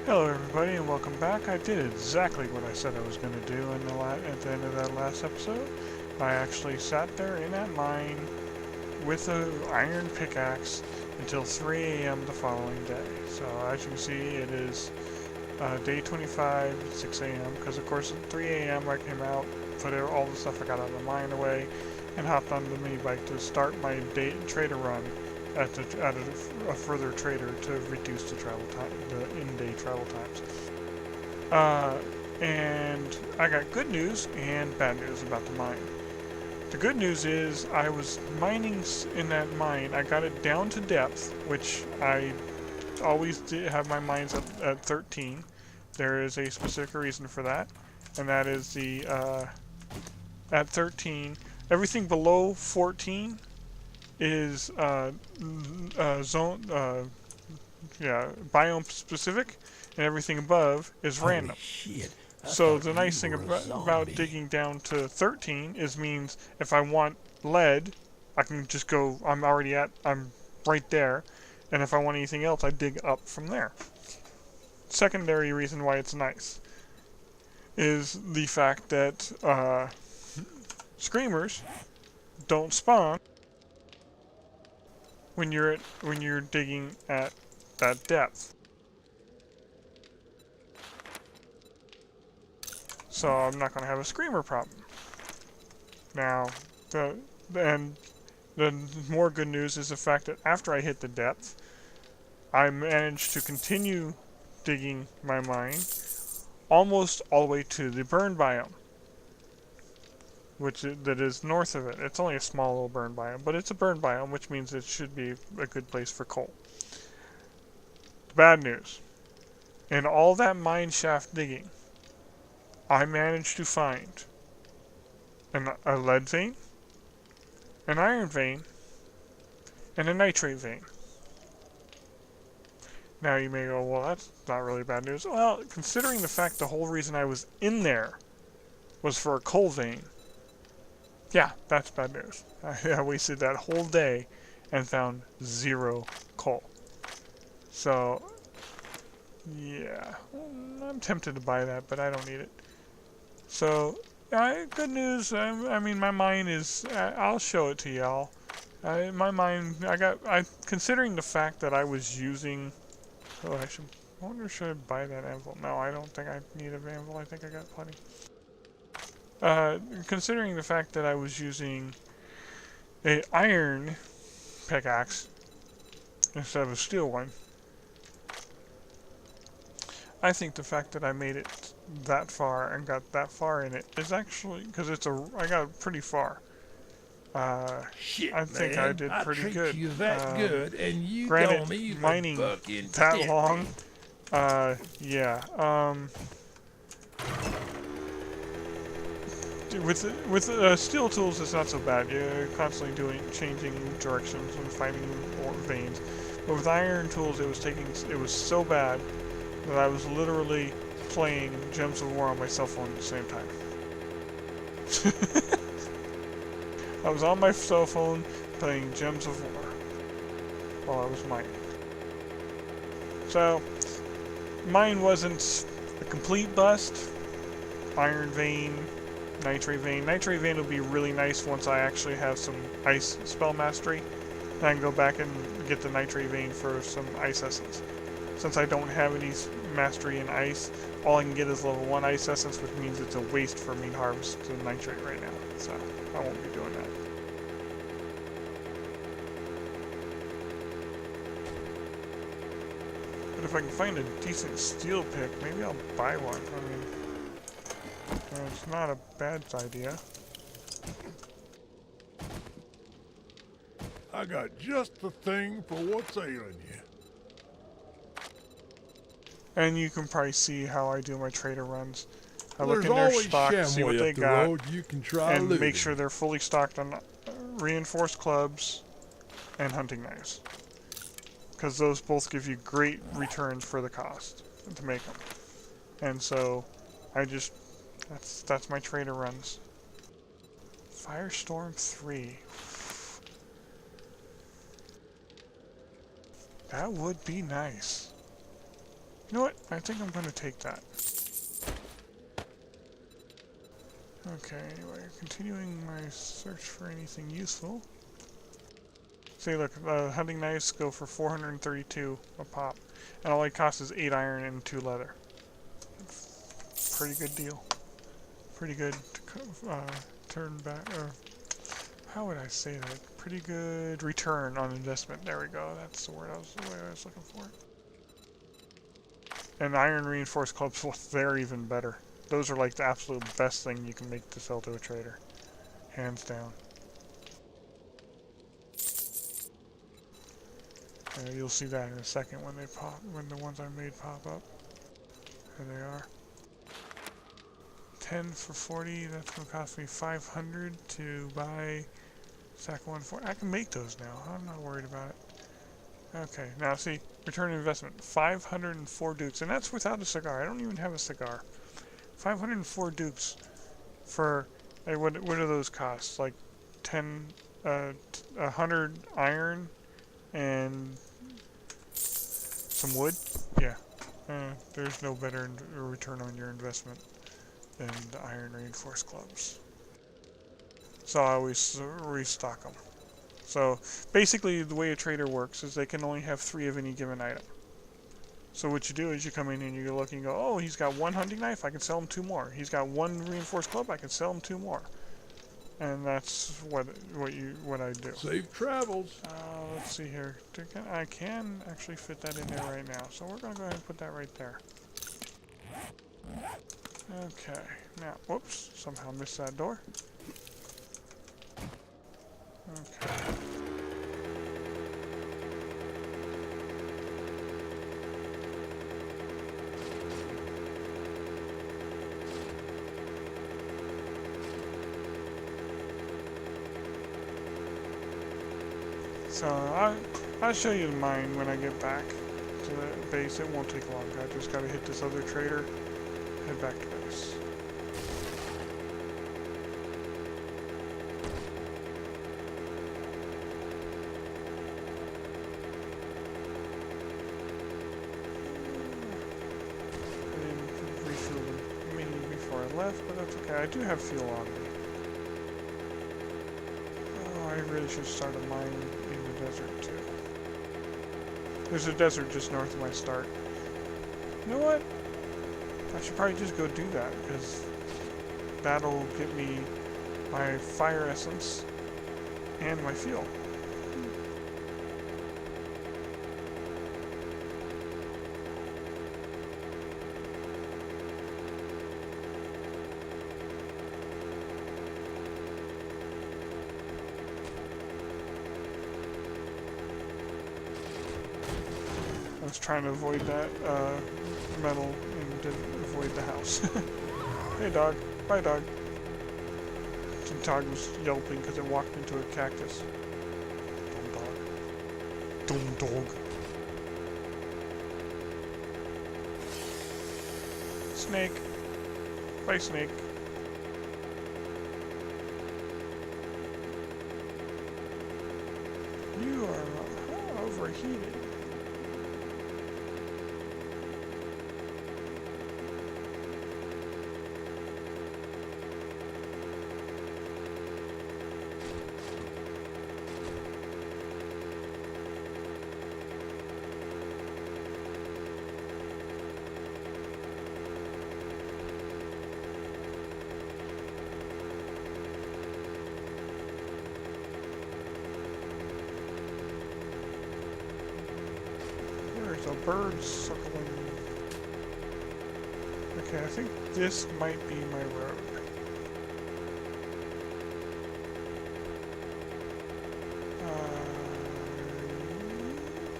Hello everybody and welcome back. I did exactly what I said I was going to do at the end of that last episode. I actually sat there in that mine with an iron pickaxe until 3 a.m. the following day. So as you can see, it is day 25, 6 a.m. because of course at 3 a.m. I came out, put all the stuff I got out of the mine away, and hopped on the mini bike to start my trader run at a further trader to reduce the travel time, the in-day travel times. And I got good news and bad news about the mine. The good news is I was mining in that mine. I got it down to depth, which I always have my mines at 13. There is a specific reason for that, and that is at 13, everything below 14 is biome specific, and everything above is random. Shit. So the nice thing about digging down to 13 means if I want lead, I can just go. I'm right there, and if I want anything else, I dig up from there. Secondary reason why it's nice is the fact that screamers don't spawn when you're digging at that depth. So I'm not going to have a screamer problem. Now, the more good news is the fact that after I hit the depth, I managed to continue digging my mine almost all the way to the burn biome, that is north of it. It's only a small little burn biome, but it's a burn biome, which means it should be a good place for coal. The bad news, in all that mine shaft digging, I managed to find a lead vein, an iron vein, and a nitrate vein. Now you may go, well, that's not really bad news. Well, considering the fact the whole reason I was in there was for a coal vein, yeah, that's bad news. I wasted that whole day and found 0 coal. So, yeah, I'm tempted to buy that, but I don't need it. So, good news. I mean, my mine is. I'll show it to y'all. My mine. Considering the fact that I was using. Oh, I wonder should I buy that anvil? No, I don't think I need an anvil. I think I got plenty. Considering the fact that I was using an iron pickaxe instead of a steel one, I think the fact that I made it that far and got that far in it is actually because I got pretty far. Shit, I think man. I did pretty treat good. you that good, and you Granted, don't even mining fucking that tip long, me. yeah. With steel tools, it's not so bad. You're constantly changing directions and finding more veins. But with iron tools, it was so bad that I was literally playing Gems of War on my cell phone at the same time. I was on my cell phone playing Gems of War while I was mining. So, mine wasn't a complete bust. Iron vein, nitrate vein. Nitrate vein will be really nice once I actually have some ice spell mastery. Then I can go back and get the nitrate vein for some ice essence. Since I don't have any mastery in ice, all I can get is level 1 ice essence, which means it's a waste for me to harvest the nitrate right now. So, I won't be doing that. But if I can find a decent steel pick, maybe I'll buy one. I mean, it's not a bad idea. I got just the thing for what's ailing you. And you can probably see how I do my trader runs. I Well, look there's in their always stock, see what Shamway they up the got, road you can try and looting. make sure they're fully stocked on reinforced clubs and hunting knives. Because those both give you great returns for the cost to make them. And so, that's my trader runs. Firestorm 3. That would be nice. You know what? I think I'm going to take that. Okay, anyway, continuing my search for anything useful. See, look, hunting knives go for 432 a pop. And all it costs is 8 iron and 2 leather. Pretty good deal. Pretty good turn back, or how would I say that? Pretty good return on investment. There we go. That's the word I was looking for. And iron reinforced clubs, well, they're even better. Those are like the absolute best thing you can make to sell to a trader. Hands down. You'll see that in a second when they pop, when the ones I made pop up. There they are. 10 for 40, that's going to cost me 500 to buy sack 140. I can make those now. I'm not worried about it. Okay, now see, return on investment, 504 dukes, and that's without a cigar. I don't even have a cigar. 504 dukes for, hey, what do those cost? Like 100 iron and some wood? Yeah. There's no better return on your investment than the iron reinforced clubs. So I always restock them. So basically the way a trader works is they can only have 3 of any given item. So what you do is you come in and you look and you go, oh, he's got 1 hunting knife, I can sell him 2 more. He's got 1 reinforced club, I can sell him 2 more. And that's what I do. Safe travels. Let's see here. I can actually fit that in there right now. So we're going to go ahead and put that right there. Okay. Now, whoops. Somehow missed that door. Okay. So I'll show you mine when I get back to the base. It won't take long. I just gotta hit this other trader, head back to base. I didn't refuel the mini before I left, but that's okay. I do have fuel on me. Oh, I really should start a mine in the desert too. There's a desert just north of my start. You know what? I should probably just go do that, because that'll get me my fire essence and my fuel. I was trying to avoid that metal and didn't avoid the house. Hey dog. Bye dog. The dog was yelping because it walked into a cactus. Dumb dog. Dumb dog. Snake. Bye snake. You are overheated. There's a bird circling. Okay, I think this might be my road.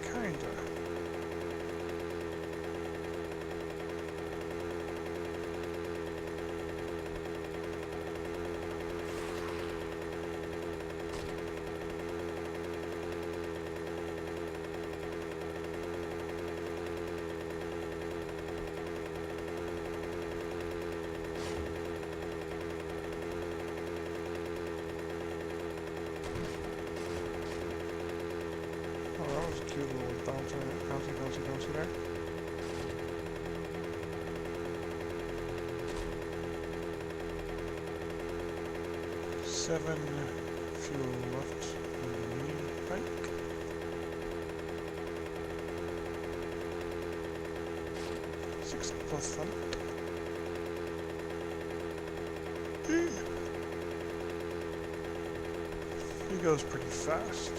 Kinda. Oh, that was a cute little bouncy there. 7 fuel left in the mini bike. Six plus fun. He goes pretty fast.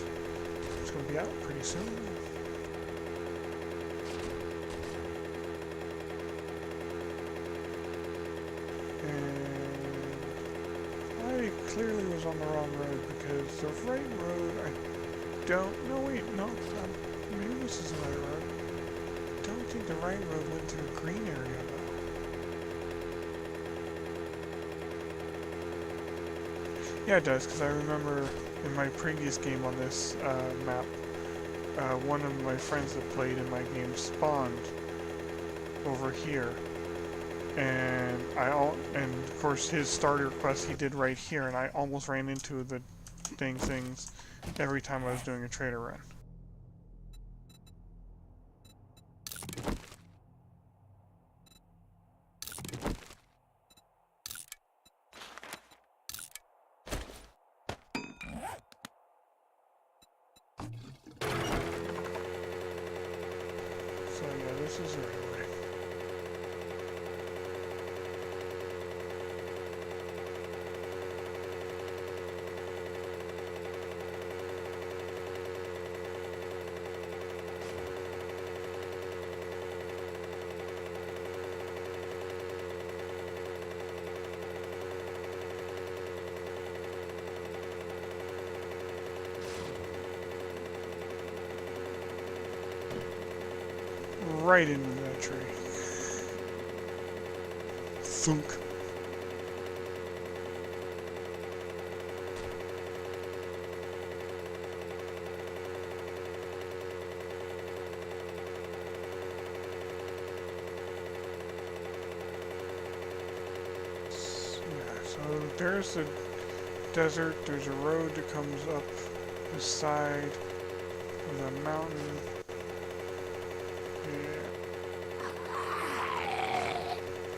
It's gonna be out pretty soon. I clearly was on the wrong road because the right road, I don't, no wait, no, maybe this is the right road. I don't think the right road went through a green area though. Yeah, it does, because I remember in my previous game on this map, one of my friends that played in my game spawned over here. And and of course his starter quest he did right here, and I almost ran into the things every time I was doing a trader run. So yeah, this is the right way. Right into that tree. Thunk. Yeah, so there's the desert, there's a road that comes up the side of the mountain.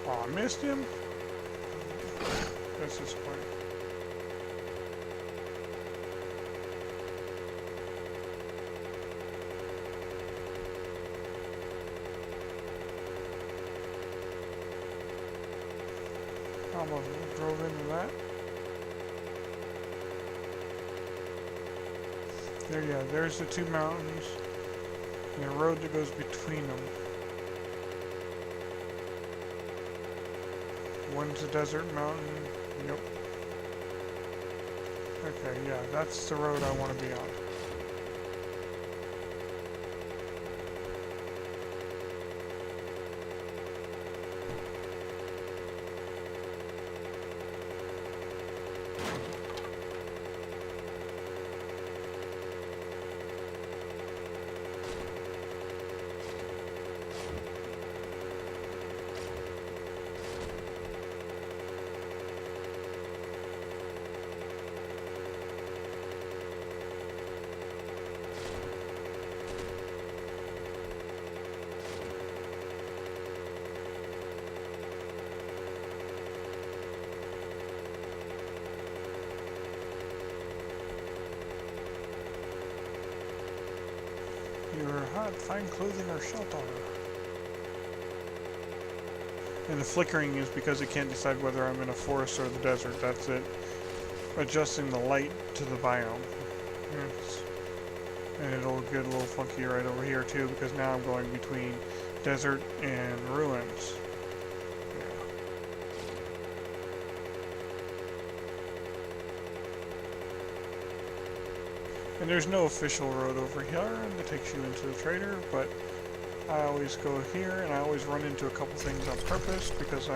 Oh, I missed him? That's disappointing. Almost drove into that. There, yeah, there's the two mountains and the road that goes between them. One's a desert mountain. Yep. Okay, yeah, that's the road I want to be on. Your hot, fine clothing or shelter. And the flickering is because it can't decide whether I'm in a forest or the desert. That's it. Adjusting the light to the biome. And it'll get a little funky right over here too, because now I'm going between desert and ruins. And there's no official road over here that takes you into the trader, but I always go here and I always run into a couple things on purpose because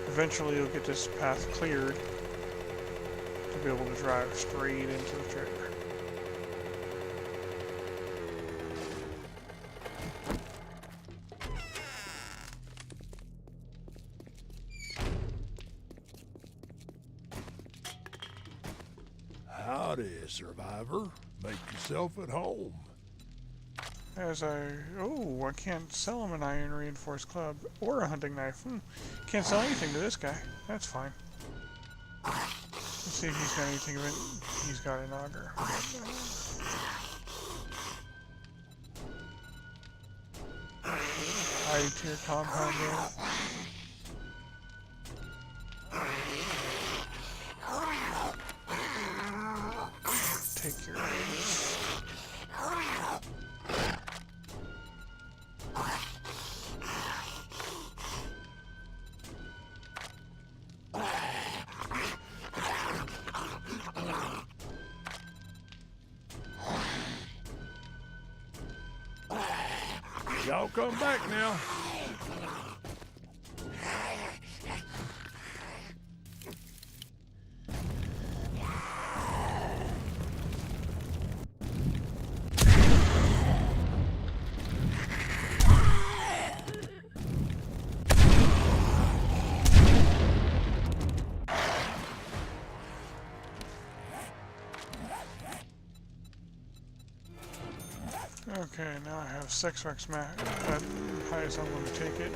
eventually you'll get this path cleared to be able to drive straight into the trader. Howdy, survivor. Make yourself at home. I can't sell him an iron reinforced club or a hunting knife. Can't sell anything to this guy. That's fine. Let's see if he's got anything of it. He's got an auger. High tier compounder. Take your eggs. Y'all come back now. Okay, now I have sex rex max at highest I'm going to take it.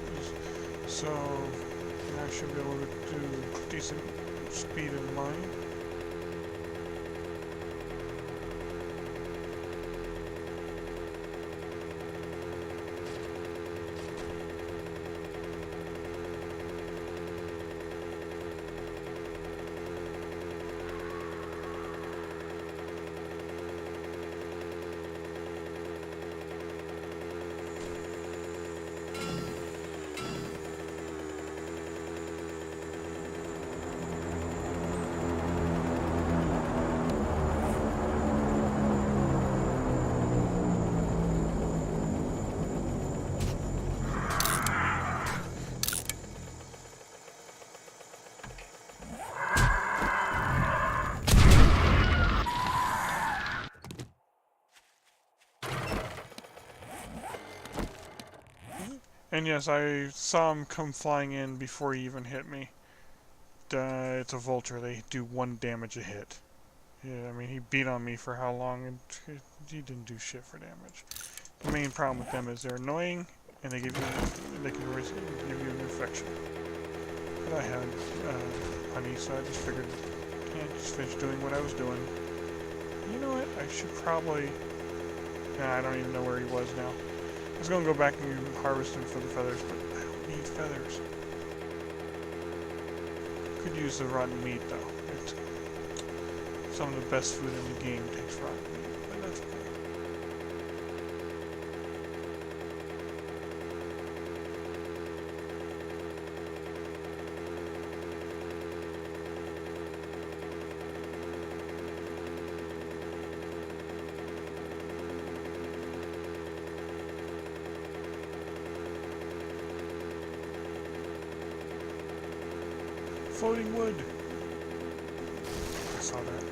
So I should be able to do decent speed in mine. And yes, I saw him come flying in before he even hit me. It's a vulture. They do 1 damage a hit. Yeah, I mean, he beat on me for how long, and he didn't do shit for damage. The main problem with them is they're annoying, and they give you give you an infection. But I had honey, so I just figured, yeah, just finish doing what I was doing. You know what? I should probably. Nah, I don't even know where he was now. I was going to go back and harvest him for the feathers, but I don't need feathers. Could use the rotten meat, though. It's some of the best food in the game takes rotten meat, but that's okay. Floating wood. I saw that.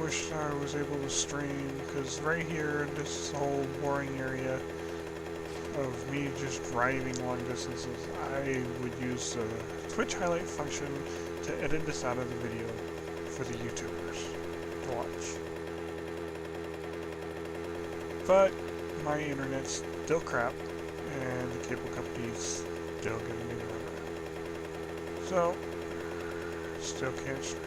wish I was able to stream, because right here, this whole boring area of me just driving long distances, I would use the Twitch highlight function to edit this out of the video for the YouTubers to watch. But my internet's still crap, and the cable company's still giving me the runaround. So, still can't stream.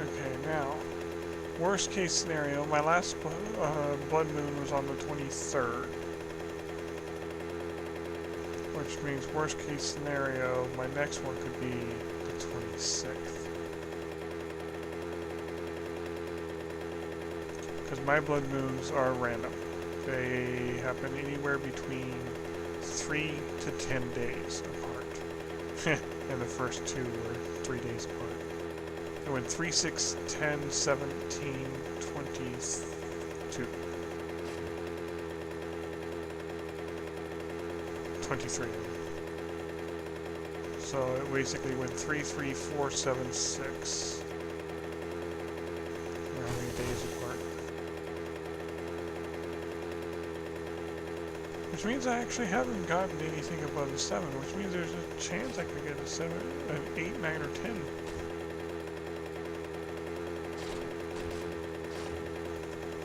Okay, now, worst case scenario, my last blood moon was on the 23rd. Which means worst case scenario, my next one could be the 26th. Because my blood moons are random. They happen anywhere between 3 to 10 days apart. And the first two were 3 days apart. It went 3, 6, 10, 17, 22. 23. So it basically went 3, 3, 4, 7, 6. How many days apart? Which means I actually haven't gotten anything above a 7, which means there's a chance I could get a 7, an 8, 9, or 10.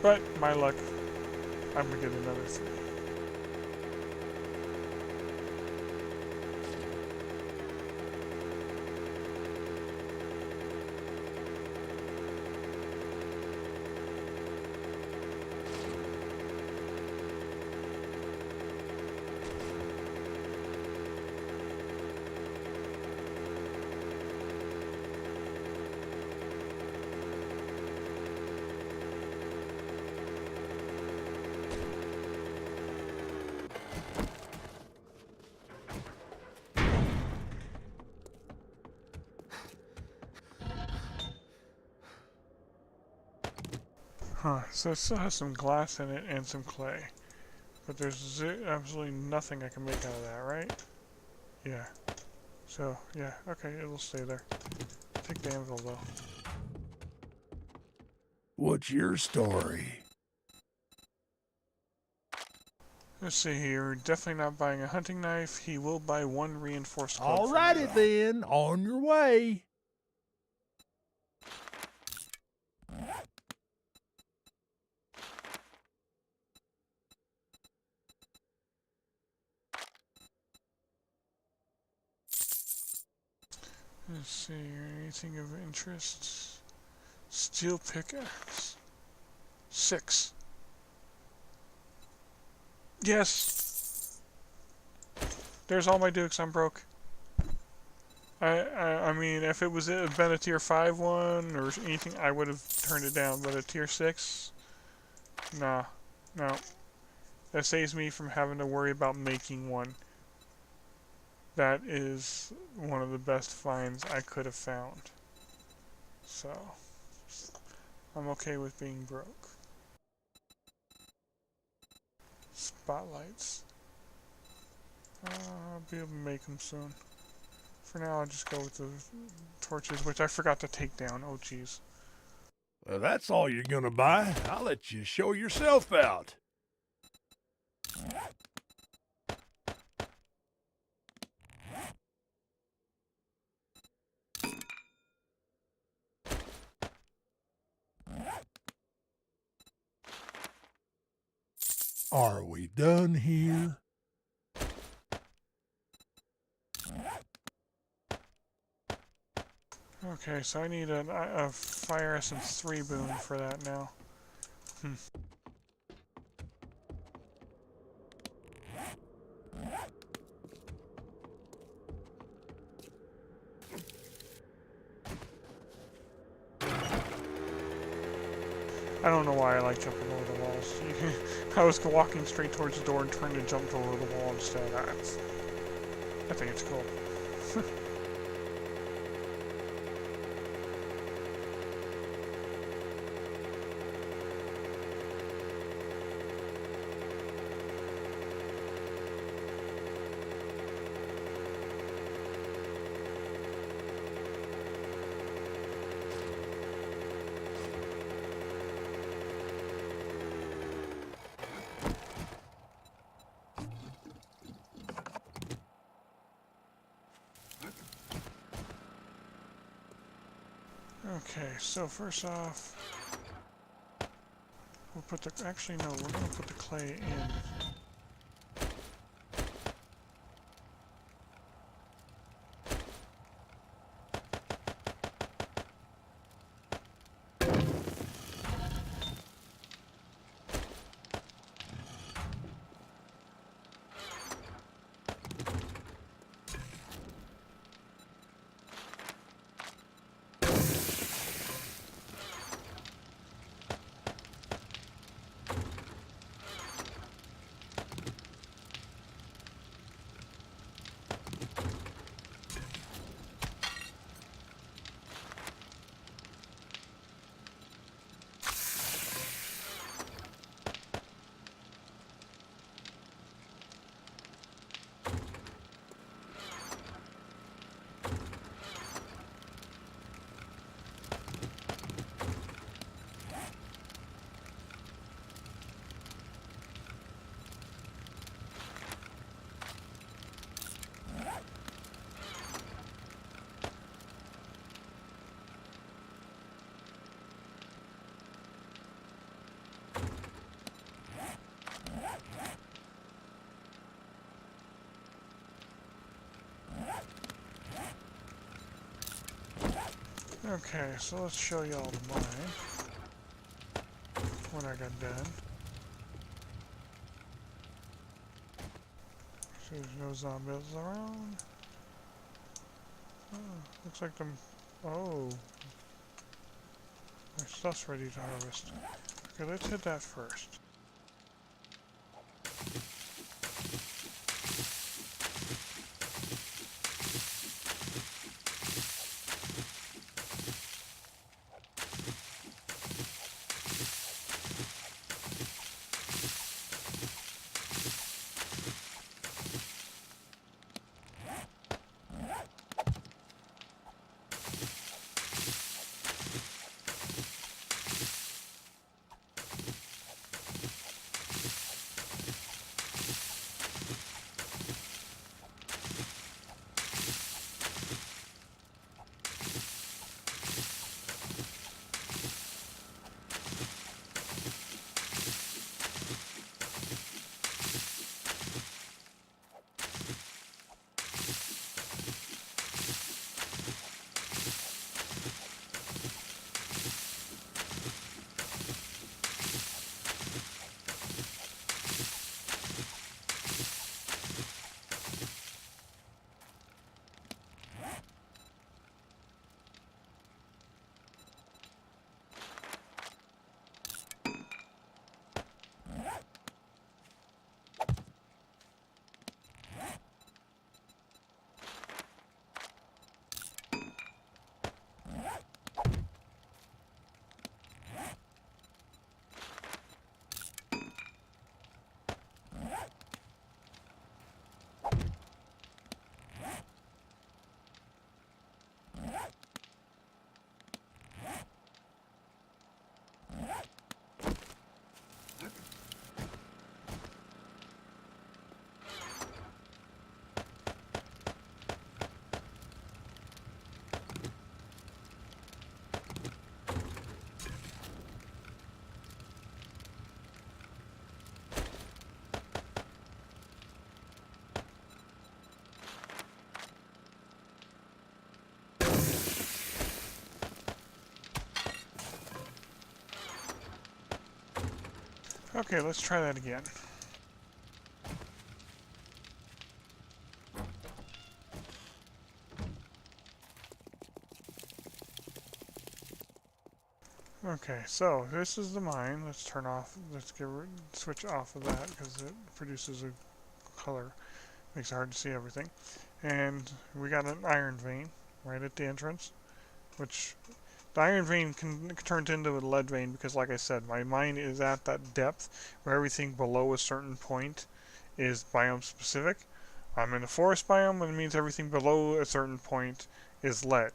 But, my luck, I'm gonna get another 3. Huh, so it still has some glass in it and some clay. But there's absolutely nothing I can make out of that, right? Yeah. So, yeah, okay, it'll stay there. Take the anvil, though. What's your story? Let's see here. Definitely not buying a hunting knife. He will buy 1 reinforced club. Alrighty then, on your way. Let's see here. Anything of interest? Steel pickaxe. 6. Yes! There's all my dukes. I'm broke. I mean, if it was been a tier 5 one or anything, I would have turned it down. But a tier 6? Nah. No. That saves me from having to worry about making one. That is one of the best finds I could have found. So, I'm okay with being broke. Spotlights. I'll be able to make them soon. For now, I'll just go with the torches, which I forgot to take down. Oh, jeez. Well, that's all you're gonna buy. I'll let you show yourself out. Are we done here? Okay, so I need a Fire Essence 3 boon for that now. I don't know why I like jumping over the walls. I was walking straight towards the door and trying to jump over the wall instead. I think it's cool. Okay, so first off, we'll put the, actually no, we're going to put the clay in. Okay, so let's show y'all mine when I got done. See, there's no zombies around. Oh, looks like them. Oh, my stuff's ready to harvest. Okay, let's hit that first. Okay, let's try that again. Okay, so this is the mine. Let's turn off, switch off of that because it produces a color. Makes it hard to see everything. And we got an iron vein right at the entrance, which the iron vein turns into a lead vein because, like I said, my mine is at that depth where everything below a certain point is biome specific. I'm in a forest biome, and it means everything below a certain point is lead.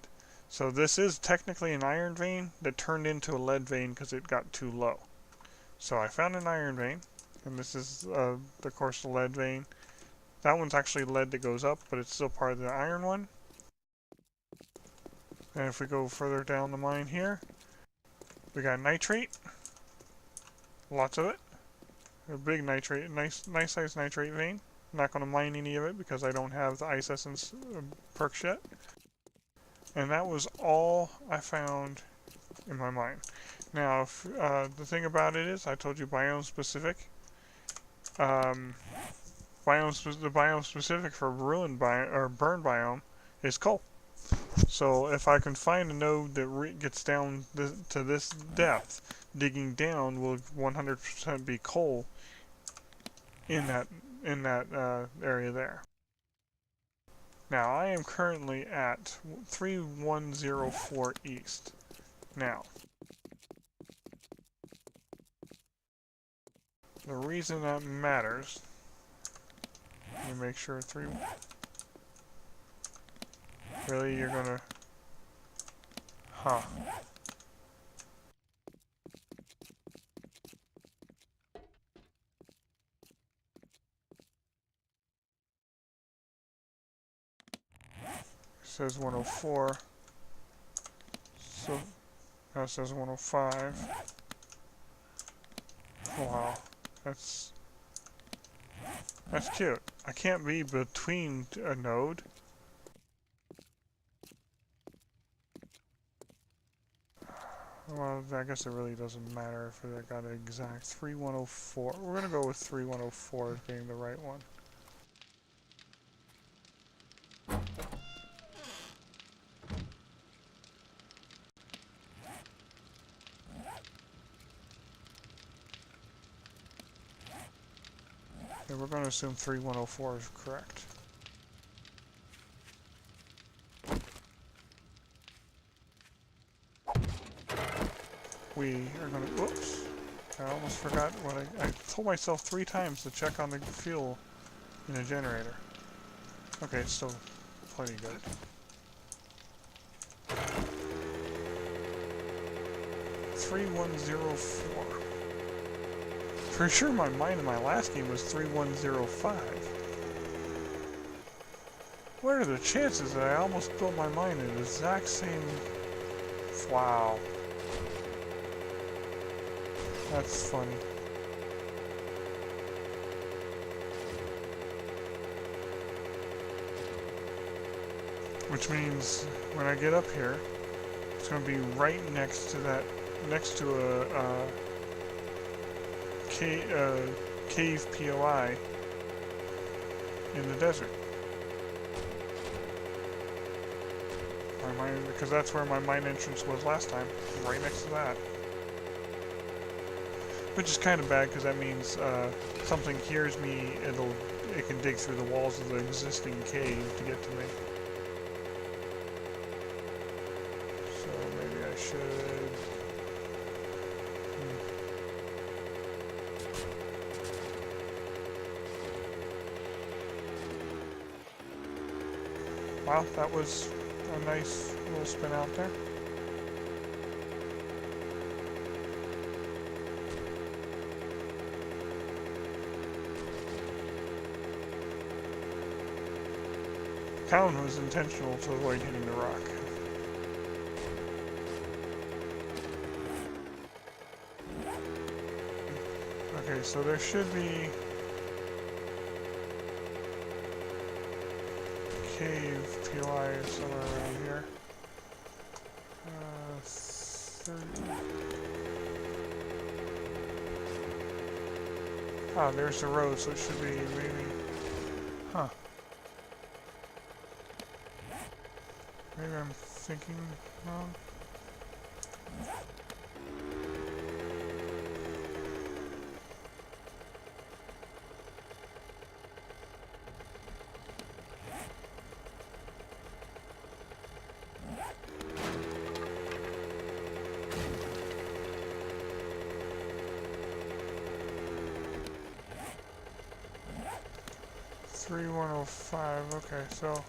So this is technically an iron vein that turned into a lead vein because it got too low. So I found an iron vein, and this is, of course, the lead vein. That one's actually lead that goes up, but it's still part of the iron one. And if we go further down the mine here, we got nitrate. Lots of it. A big nitrate, nice size nitrate vein. I'm not going to mine any of it because I don't have the ice essence perks yet. And that was all I found in my mine. Now, the thing about it is, I told you biome specific. The biome specific for burn biome is coal. So if I can find a node that gets down to this depth, digging down will 100% be coal in that area there. Now I am currently at 3104 east. Now, the reason that matters, let me make sure really, you're gonna, huh. It says 104, so now it says 105. Wow, that's cute. I can't be between a node. Well, I guess it really doesn't matter if I got an exact 3104. We're gonna go with 3104 as being the right one. And we're going to assume 3104 is correct. We are going to, whoops, I almost forgot what I told myself 3 times to check on the fuel in the generator. Okay, it's still plenty good. $3104. Pretty sure my mine in my last game was 3105. What are the chances that I almost built my mine in the exact same... Wow. That's funny. Which means when I get up here, it's going to be right next to that, next to a cave POI in the desert. My mine, because that's where my mine entrance was last time, right next to that. Which is kind of bad because that means something hears me, it can dig through the walls of the existing cave to get to me. So maybe I should... Wow, that was a nice little spin out there. That one was intentional to avoid hitting the rock. Okay, so there should be cave POI somewhere around here. 30. Ah, there's the road, so it should be maybe... Huh. Maybe I'm thinking wrong. Three 105. Okay, so.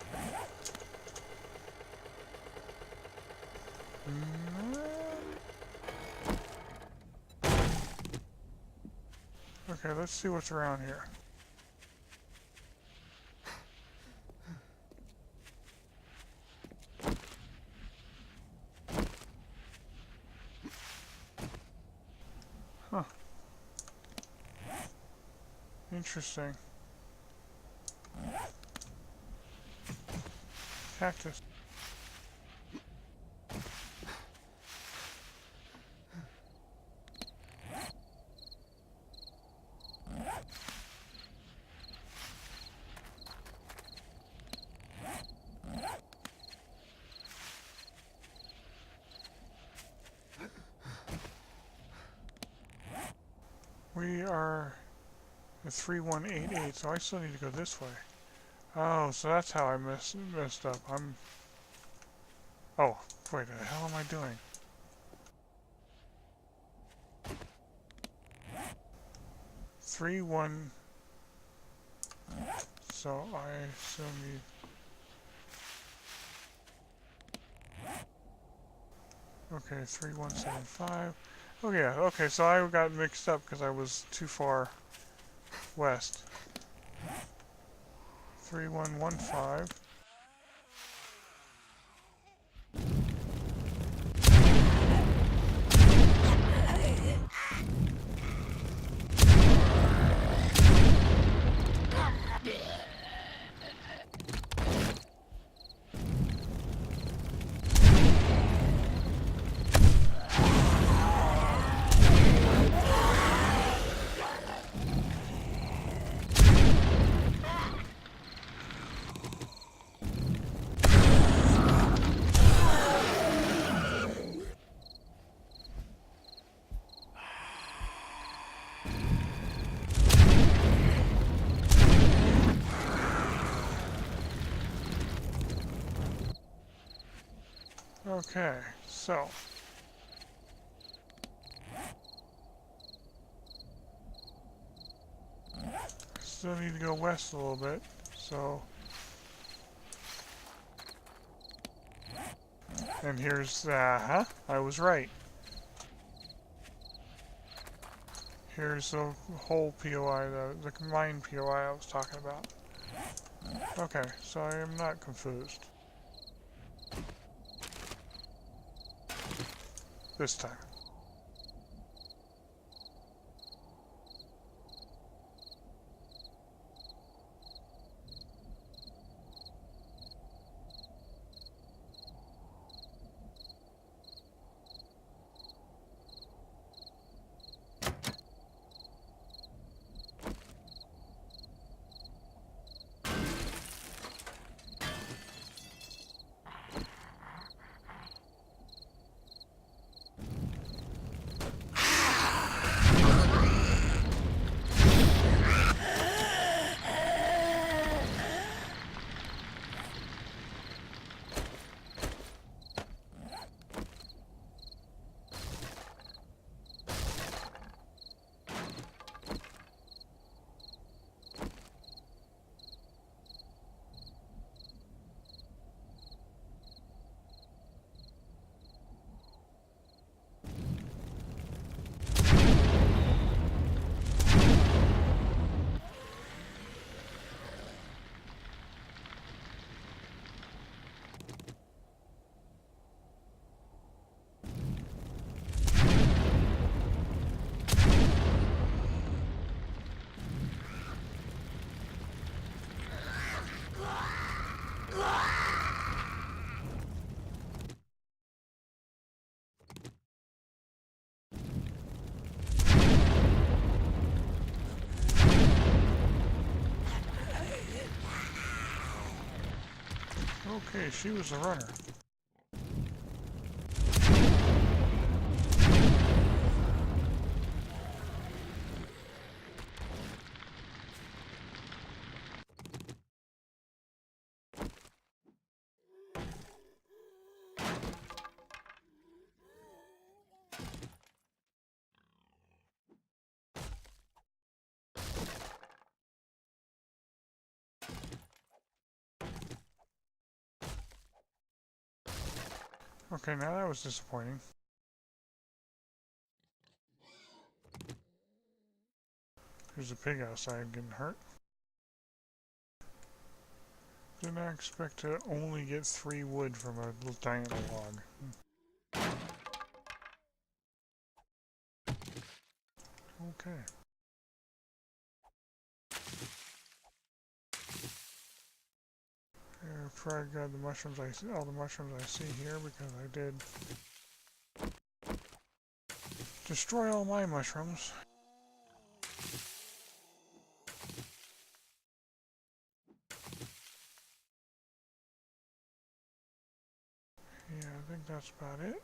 Okay, let's see what's around here. Huh. Interesting. Cactus. We are at 3188, so I still need to go this way. Oh, so that's how I messed up. Oh, wait, the hell am I doing? Three one. So I assume you. Okay, 3175. Oh yeah, okay, so I got mixed up because I was too far west. 3115. Okay, so. Still need to go west a little bit, so. And here's, I was right. Here's the whole POI, the mine POI I was talking about. Okay, so I am not confused. This time. Okay, she was the runner. Okay, now that was disappointing. There's a pig outside getting hurt. Did not expect to only get 3 wood from a little tiny little log. Okay. I'll try to grab the mushrooms I see, all the mushrooms I see here, because I did destroy all my mushrooms. Yeah, I think that's about it.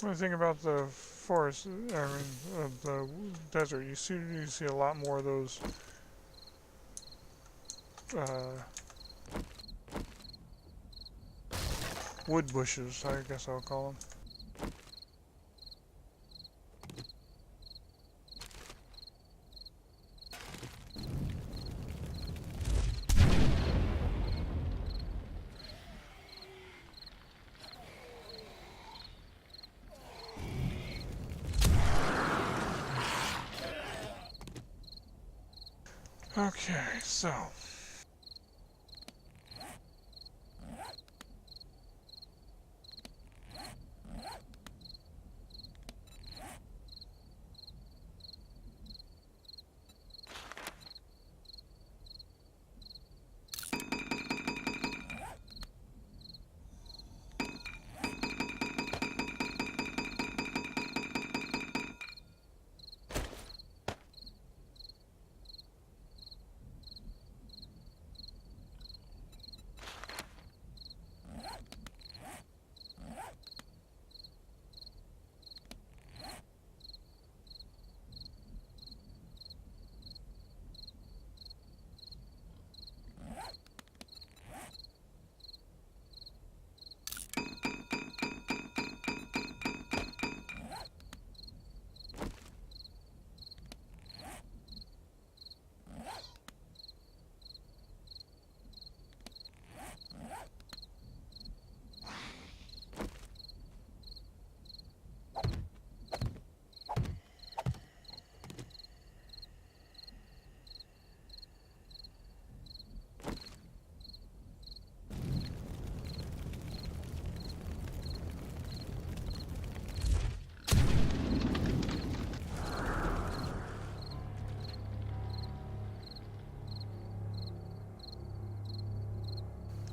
One thing about the forest, the desert, you see a lot more of those wood bushes, I guess I'll call them. Okay, so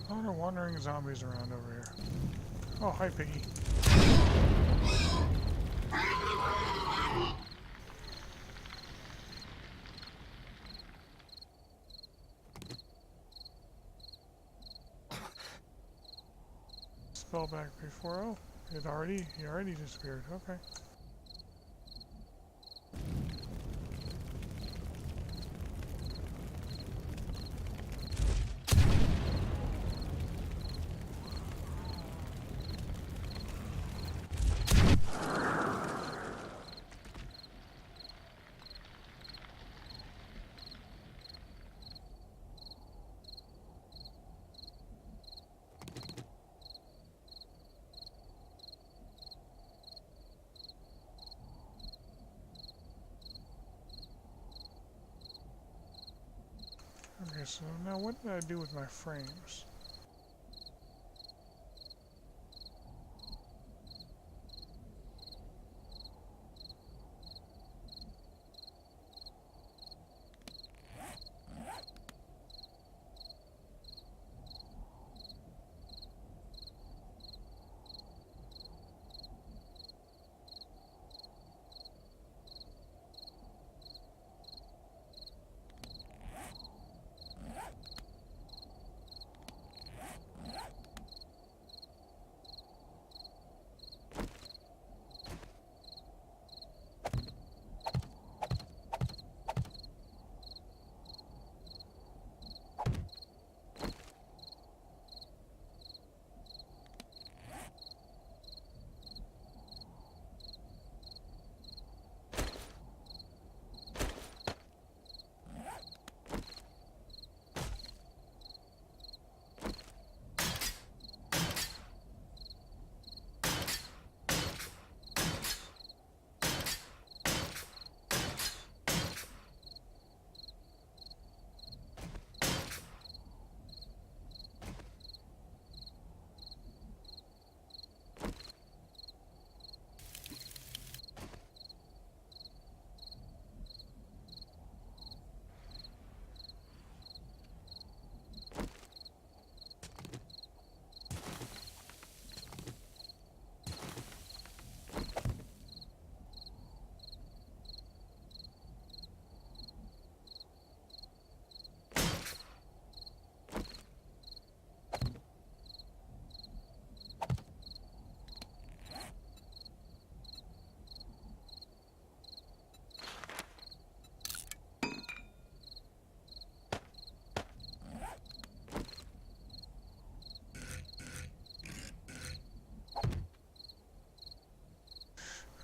a lot of wandering zombies around over here. Oh, hi, Piggy. spell back before. Oh, he already disappeared. Okay. Okay, so now what did I do with my frames?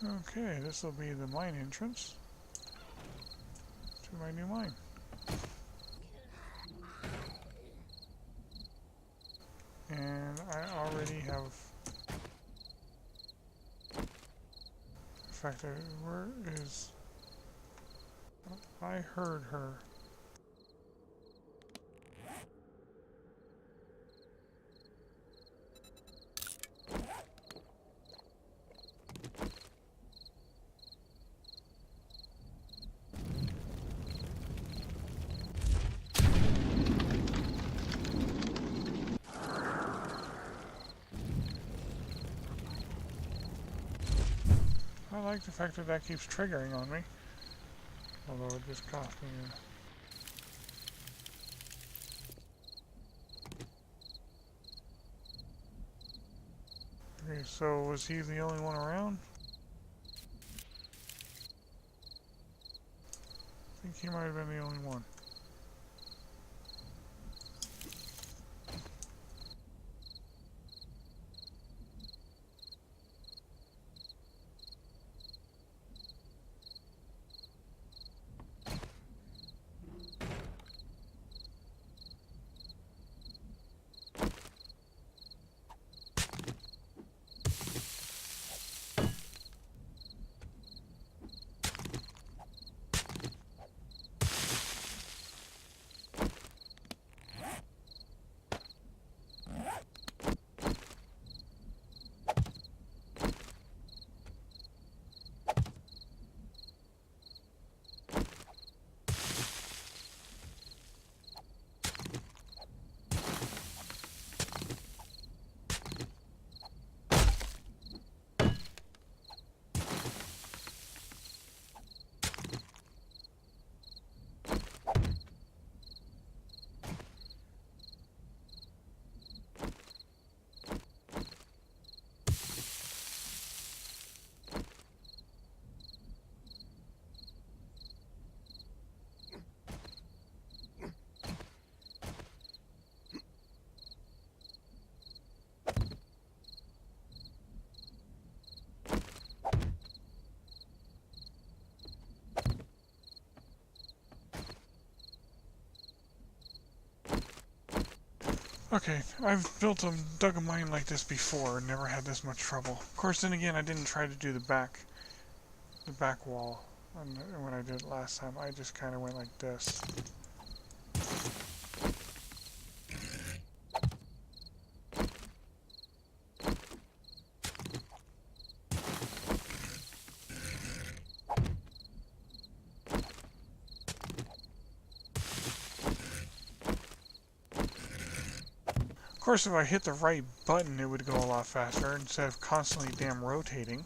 Okay, this will be the mine entrance to my new mine. And I already have... In fact, where is... I heard her. I like the fact that that keeps triggering on me. Although it just cost me Okay, so was he the only one around? I think he might have been the only one. Okay, I've dug a mine like this before and never had this much trouble. Of course, then again, I didn't try to do the back wall when I did it last time. I just kind of went like this. Of course, if I hit the right button, it would go a lot faster instead of constantly damn rotating.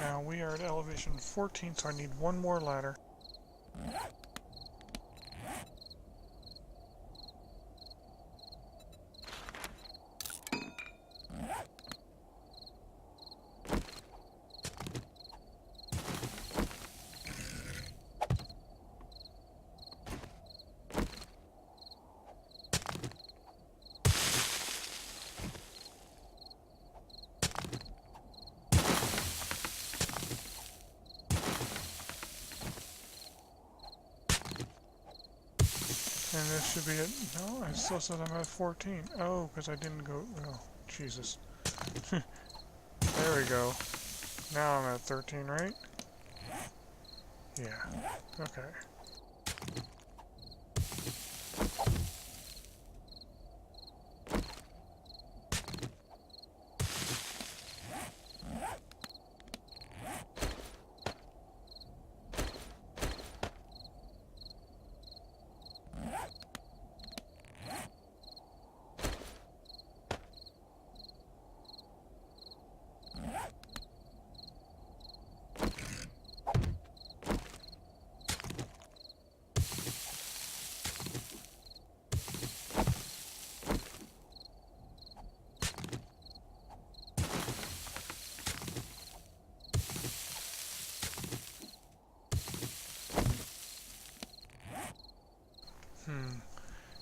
Now we are at elevation 14, so I need one more ladder. And this should be it. No, I still said I'm at 14. Oh, because I didn't go... Oh, Jesus. There we go. Now I'm at 13, right? Yeah. Okay.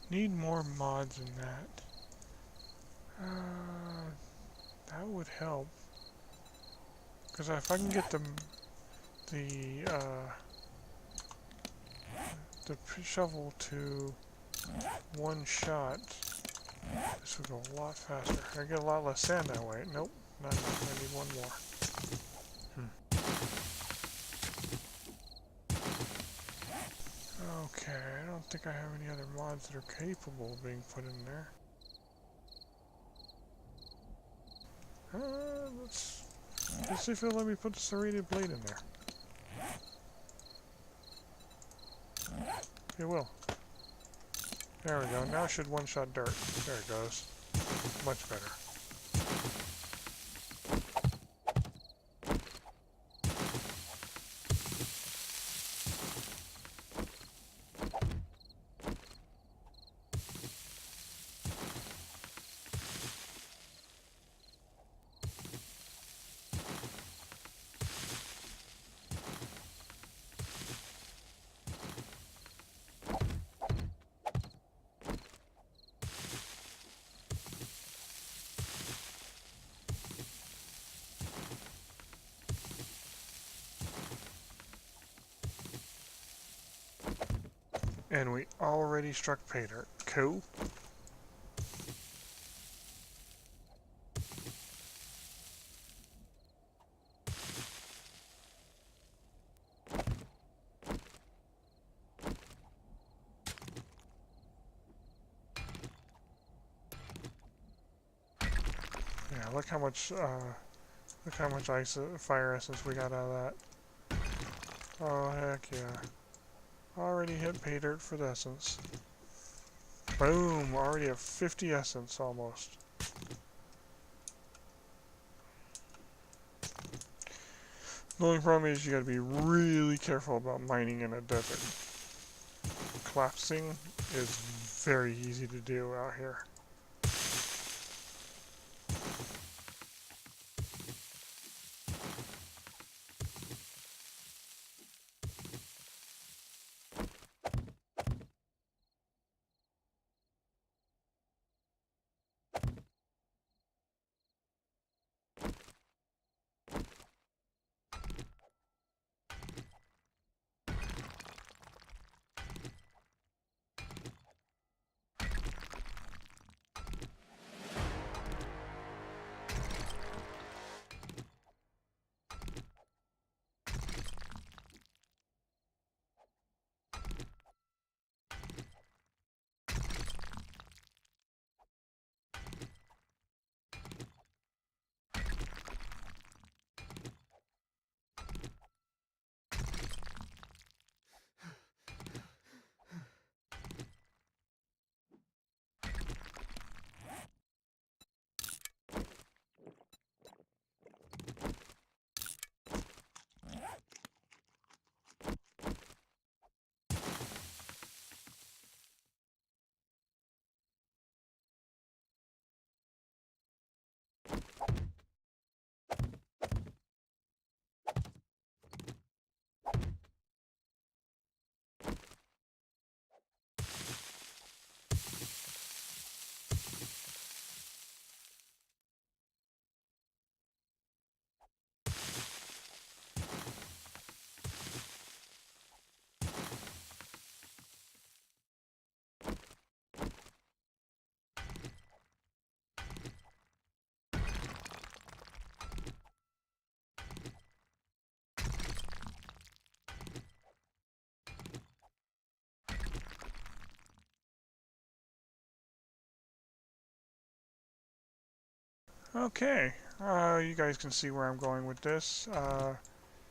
Need more mods than that. That would help. Because if I can get the shovel to one shot, this would go a lot faster. I get a lot less sand that way. Nope, not enough. I need one more. Okay, I don't think I have any other mods that are capable of being put in there. Let's see if it'll let me put the serrated blade in there. It will. There we go. Now I should one-shot dirt. There it goes. Much better. And we already struck pay dirt. Cool. Yeah, look how much fire essence we got out of that. Oh heck yeah. Already hit pay dirt for the essence. Boom! Already at 50 essence almost. The only problem is you gotta be really careful about mining in a desert. Collapsing is very easy to do out here. Okay, you guys can see where I'm going with this.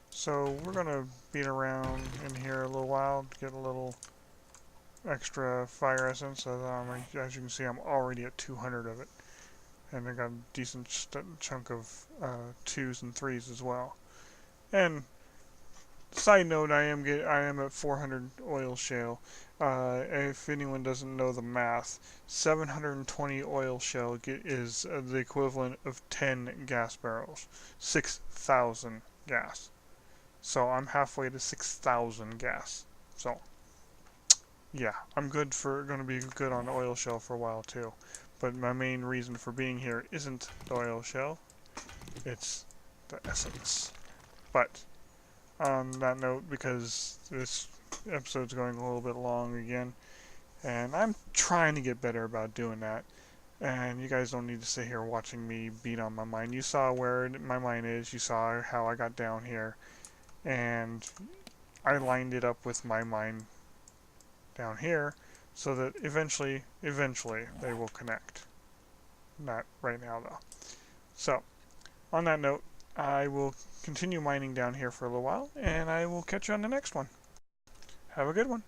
So we're gonna beat around in here a little while to get a little extra fire essence. As you can see, I'm already at 200 of it, and I got a decent chunk of 2s and 3s as well. And side note, I am at 400 oil shale. If anyone doesn't know the math, 720 oil shale is the equivalent of 10 gas barrels, 6,000 gas. So I'm halfway to 6,000 gas. So yeah, I'm going to be good on oil shale for a while too. But my main reason for being here isn't the oil shale, it's the essence. But on that note, because this episode's going a little bit long again, and I'm trying to get better about doing that, and you guys don't need to sit here watching me beat on my mine. You saw where my mine is, you saw how I got down here, and I lined it up with my mine down here so that eventually they will connect. Not right now though. So on that note, I will continue mining down here for a little while, and I will catch you on the next one. Have a good one.